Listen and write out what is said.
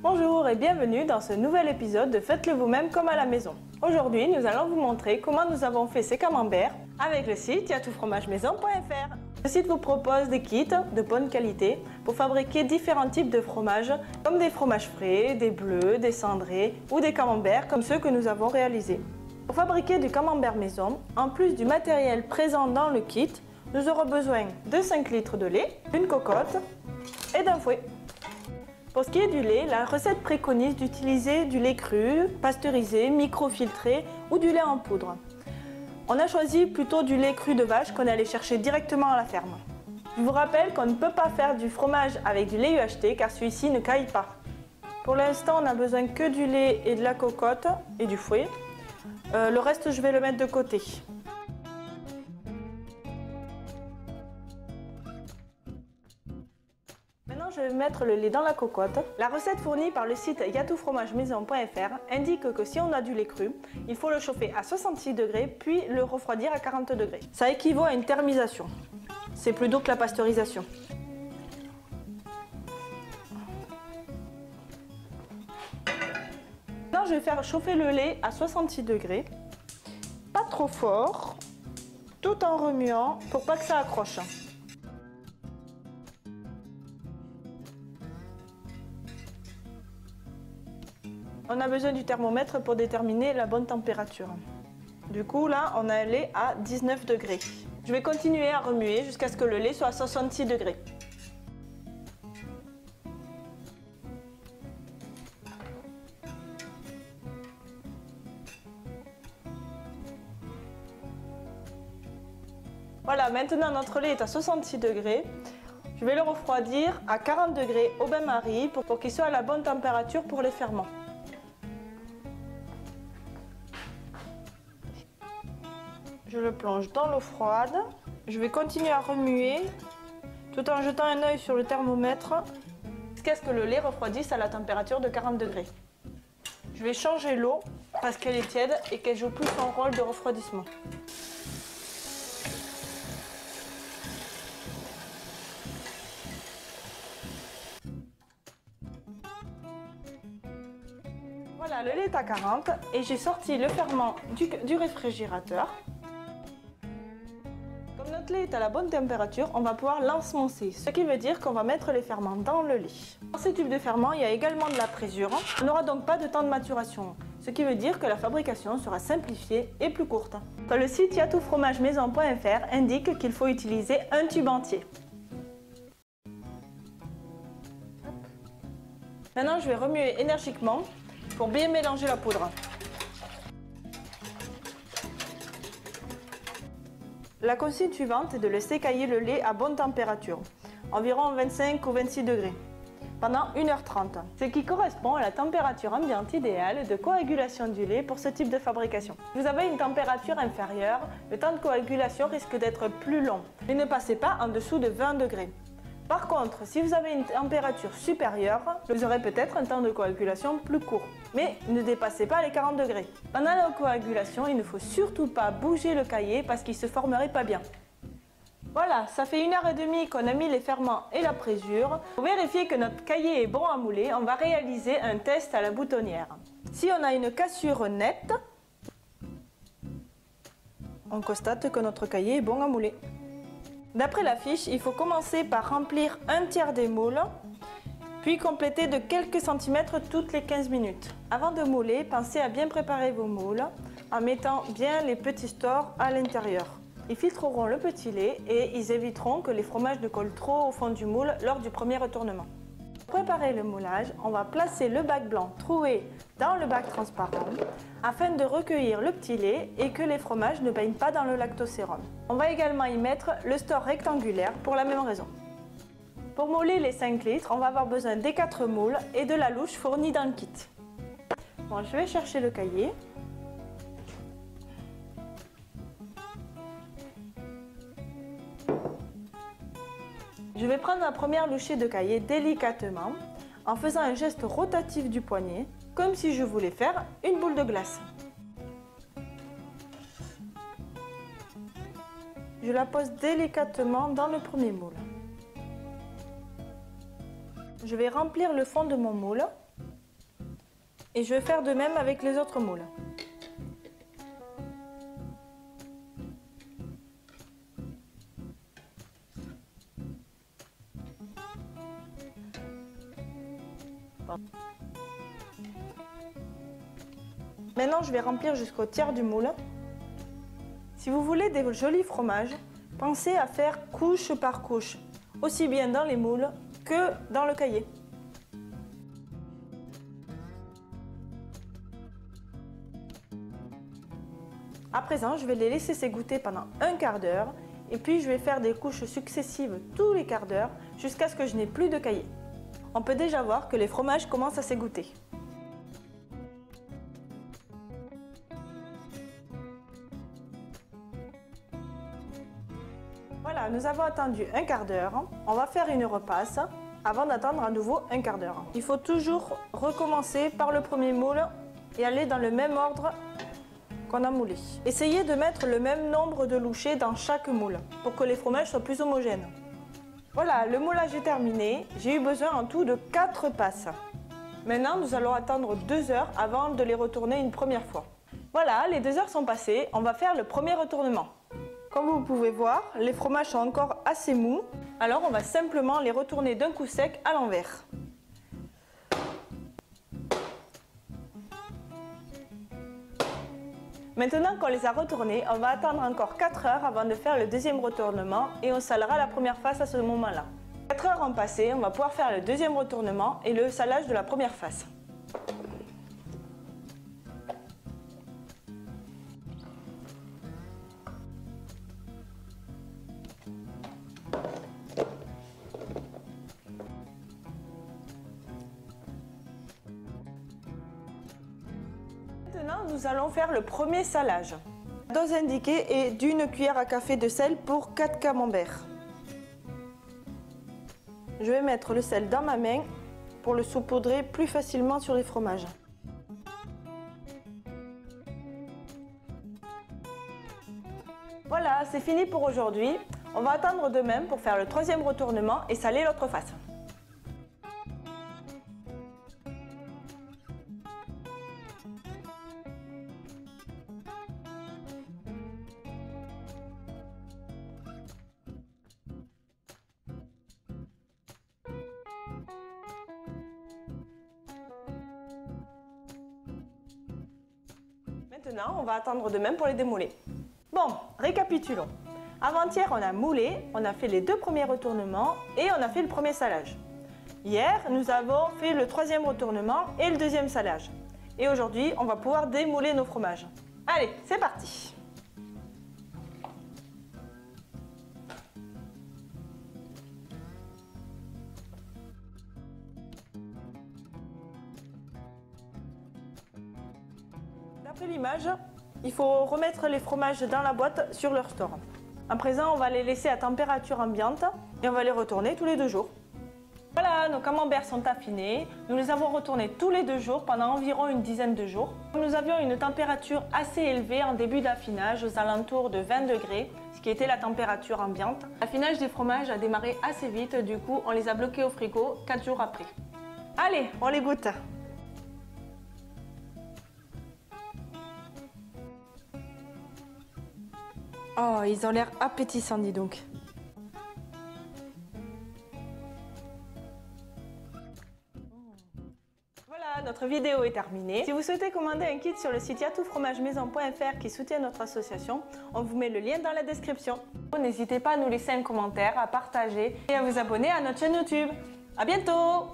Bonjour et bienvenue dans ce nouvel épisode de Faites-le vous-même comme à la maison. Aujourd'hui, nous allons vous montrer comment nous avons fait ces camemberts avec le site yatoutfromagemaison.fr. Le site vous propose des kits de bonne qualité pour fabriquer différents types de fromages comme des fromages frais, des bleus, des cendrés ou des camemberts comme ceux que nous avons réalisés. Pour fabriquer du camembert maison, en plus du matériel présent dans le kit, nous aurons besoin de 5 litres de lait, d'une cocotte et d'un fouet. Pour ce qui est du lait, la recette préconise d'utiliser du lait cru, pasteurisé, microfiltré ou du lait en poudre. On a choisi plutôt du lait cru de vache qu'on allait chercher directement à la ferme. Je vous rappelle qu'on ne peut pas faire du fromage avec du lait UHT car celui-ci ne caille pas. Pour l'instant, on n'a besoin que du lait et de la cocotte et du fouet. Le reste, je vais le mettre de côté. Maintenant, je vais mettre le lait dans la cocotte. La recette fournie par le site yatoutfromagemaison.fr indique que si on a du lait cru, il faut le chauffer à 66 degrés puis le refroidir à 40 degrés. Ça équivaut à une thermisation. C'est plus doux que la pasteurisation. Maintenant, je vais faire chauffer le lait à 66 degrés. Pas trop fort, tout en remuant pour pas que ça accroche. On a besoin du thermomètre pour déterminer la bonne température. Du coup, là, on a un lait à 19 degrés. Je vais continuer à remuer jusqu'à ce que le lait soit à 66 degrés. Voilà, maintenant notre lait est à 66 degrés. Je vais le refroidir à 40 degrés au bain-marie pour qu'il soit à la bonne température pour les ferments. Je le plonge dans l'eau froide. Je vais continuer à remuer tout en jetant un œil sur le thermomètre jusqu'à ce que le lait refroidisse à la température de 40 degrés. Je vais changer l'eau parce qu'elle est tiède et qu'elle joue plus son rôle de refroidissement. Voilà, le lait est à 40 et j'ai sorti le ferment du réfrigérateur. Comme notre lait est à la bonne température, on va pouvoir l'ensemencer, ce qui veut dire qu'on va mettre les ferments dans le lait. Dans ce type de ferment, il y a également de la présure. On n'aura donc pas de temps de maturation, ce qui veut dire que la fabrication sera simplifiée et plus courte. Sur le site yatoutfromagemaison.fr indique qu'il faut utiliser un tube entier. Maintenant, je vais remuer énergiquement pour bien mélanger la poudre. La consigne suivante est de laisser cailler le lait à bonne température, environ 25 ou 26 degrés, pendant 1h30, ce qui correspond à la température ambiante idéale de coagulation du lait pour ce type de fabrication. Si vous avez une température inférieure, le temps de coagulation risque d'être plus long, mais ne passez pas en dessous de 20 degrés. Par contre, si vous avez une température supérieure, vous aurez peut-être un temps de coagulation plus court. Mais ne dépassez pas les 40 degrés. Pendant la coagulation, il ne faut surtout pas bouger le caillé parce qu'il ne se formerait pas bien. Voilà, ça fait 1h30 qu'on a mis les ferments et la présure. Pour vérifier que notre caillé est bon à mouler, on va réaliser un test à la boutonnière. Si on a une cassure nette, on constate que notre caillé est bon à mouler. D'après la fiche, il faut commencer par remplir un tiers des moules, puis compléter de quelques centimètres toutes les 15 minutes. Avant de mouler, pensez à bien préparer vos moules en mettant bien les petits stores à l'intérieur. Ils filtreront le petit lait et ils éviteront que les fromages ne collent trop au fond du moule lors du premier retournement. Pour préparer le moulage, on va placer le bac blanc troué dans le bac transparent afin de recueillir le petit lait et que les fromages ne baignent pas dans le lactosérum. On va également y mettre le store rectangulaire pour la même raison. Pour mouler les 5 litres, on va avoir besoin des 4 moules et de la louche fournie dans le kit. Bon, je vais chercher le cahier. Je vais prendre la première louchée de cahier délicatement en faisant un geste rotatif du poignet, comme si je voulais faire une boule de glace. Je la pose délicatement dans le premier moule. je vais remplir le fond de mon moule et je vais faire de même avec les autres moules. Maintenant, je vais remplir jusqu'au tiers du moule. Si vous voulez des jolis fromages, pensez à faire couche par couche, aussi bien dans les moules que dans le cahier. À présent, je vais les laisser s'égoutter pendant un quart d'heure et puis je vais faire des couches successives tous les quarts d'heure jusqu'à ce que je n'ai plus de cahier. On peut déjà voir que les fromages commencent à s'égoutter. Voilà, nous avons attendu un quart d'heure. On va faire une repasse avant d'attendre à nouveau un quart d'heure. Il faut toujours recommencer par le premier moule et aller dans le même ordre qu'on a moulé. Essayez de mettre le même nombre de louchés dans chaque moule pour que les fromages soient plus homogènes. Voilà, le moulage est terminé. J'ai eu besoin en tout de 4 passes. Maintenant, nous allons attendre 2 heures avant de les retourner une première fois. Voilà, les 2 heures sont passées. On va faire le premier retournement. Comme vous pouvez voir, les fromages sont encore assez mous. Alors, on va simplement les retourner d'un coup sec à l'envers. Maintenant qu'on les a retournés, on va attendre encore 4 heures avant de faire le deuxième retournement et on salera la première face à ce moment-là. 4 heures ont passé, on va pouvoir faire le deuxième retournement et le salage de la première face. Maintenant, nous allons faire le premier salage. La dose indiquée est d'1 cuillère à café de sel pour 4 camemberts. Je vais mettre le sel dans ma main pour le saupoudrer plus facilement sur les fromages. Voilà, c'est fini pour aujourd'hui. On va attendre demain pour faire le troisième retournement et saler l'autre face. Maintenant, on va attendre demain pour les démouler. Bon, récapitulons. Avant-hier, on a moulé, on a fait les 2 premiers retournements et on a fait le premier salage. Hier, nous avons fait le 3e retournement et le 2e salage. Et aujourd'hui, on va pouvoir démouler nos fromages. Allez, c'est parti! D'après l'image, il faut remettre les fromages dans la boîte sur leur store. À présent, on va les laisser à température ambiante et on va les retourner tous les 2 jours. Voilà, nos camemberts sont affinés. Nous les avons retournés tous les 2 jours pendant environ une dizaine de jours. Nous avions une température assez élevée en début d'affinage, aux alentours de 20 degrés, ce qui était la température ambiante. L'affinage des fromages a démarré assez vite, du coup on les a bloqués au frigo 4 jours après. Allez, on les goûte! Oh, ils ont l'air appétissants, dis donc. Voilà, notre vidéo est terminée. Si vous souhaitez commander un kit sur le site yatoufromagemaison.fr qui soutient notre association, on vous met le lien dans la description. N'hésitez pas à nous laisser un commentaire, à partager et à vous abonner à notre chaîne YouTube. À bientôt!